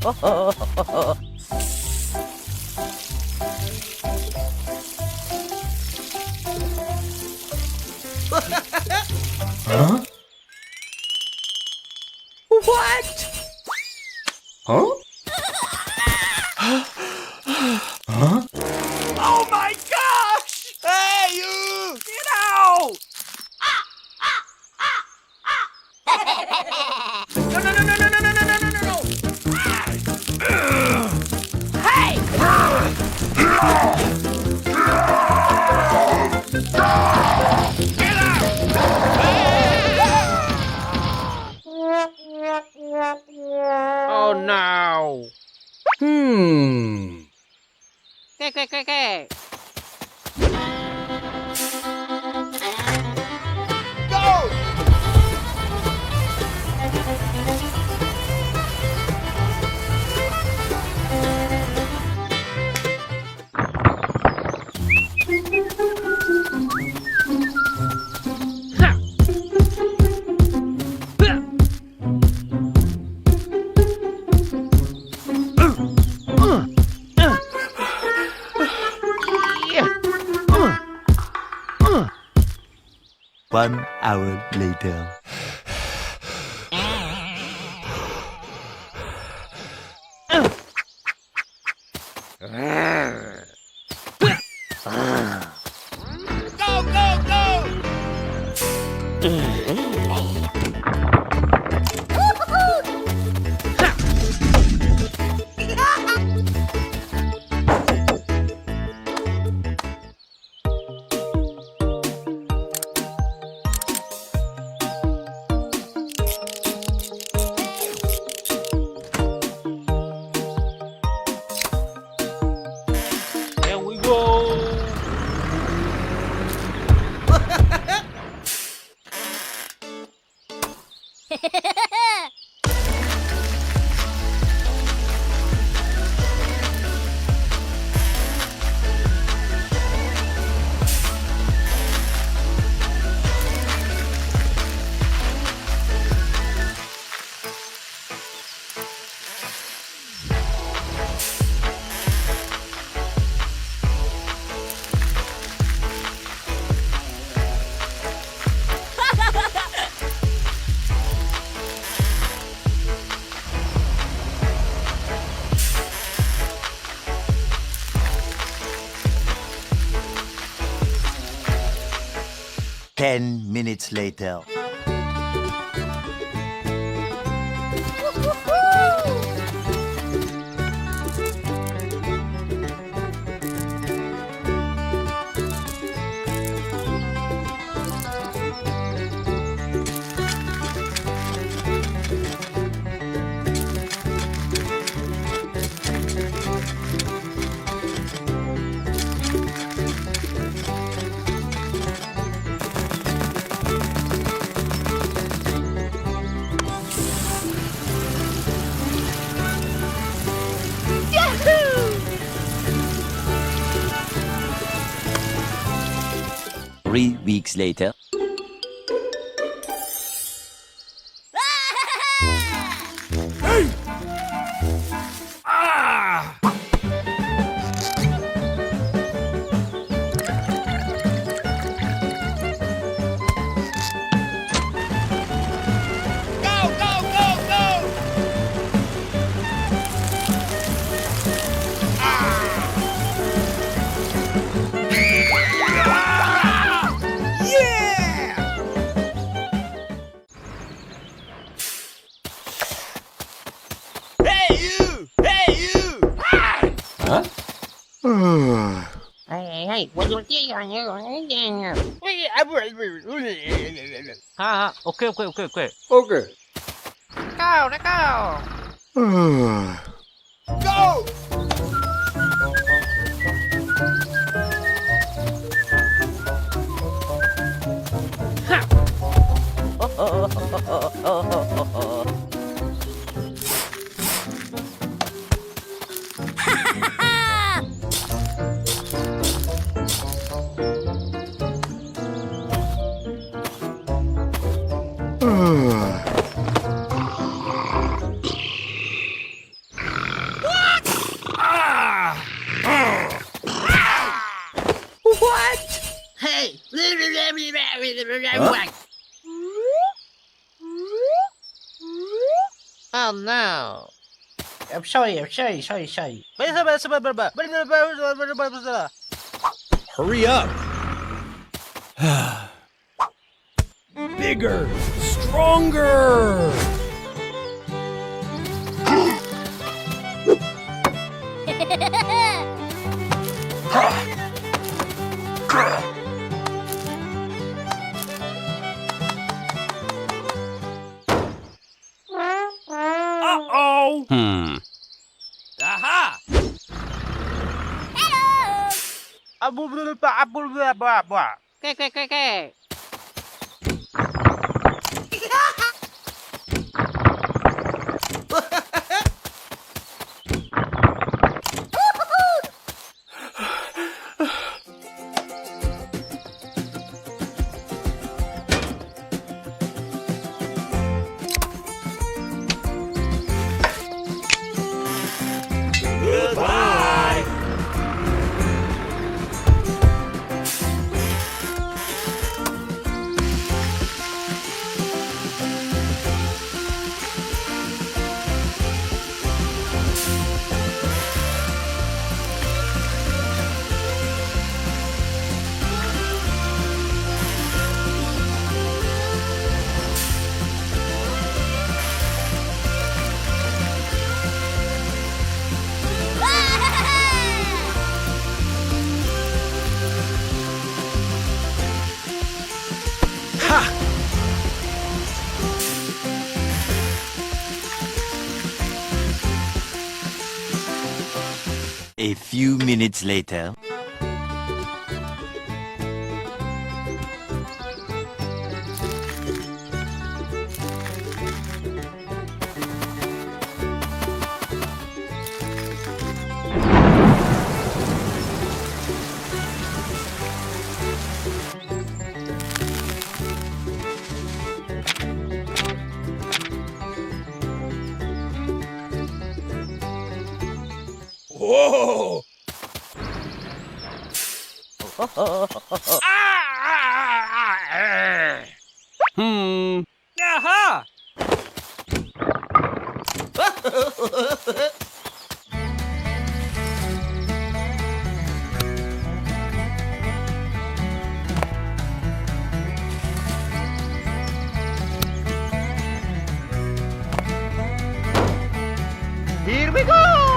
Huh? What? Huh? Huh? Oh my gosh! Hey, you! Get out! No, no, no, no, no, no, no, no, no, no, no! Hey! Oh no! Okay. Go! One hour later. Go, go, go! Here we go! 10 minutes later. Yahoo! 3 weeks later. Go, go, go, go! Yeah! Hey, you! Hey, you! Huh? Hey, what you doing? Okay. Okay. Go, let's go! Go! Oh no. I'm sorry. Hurry up! Bigger! Stronger! Uh-oh! Aha! Okay. Goodbye! A few minutes later. Whoa! Aha! Here we go!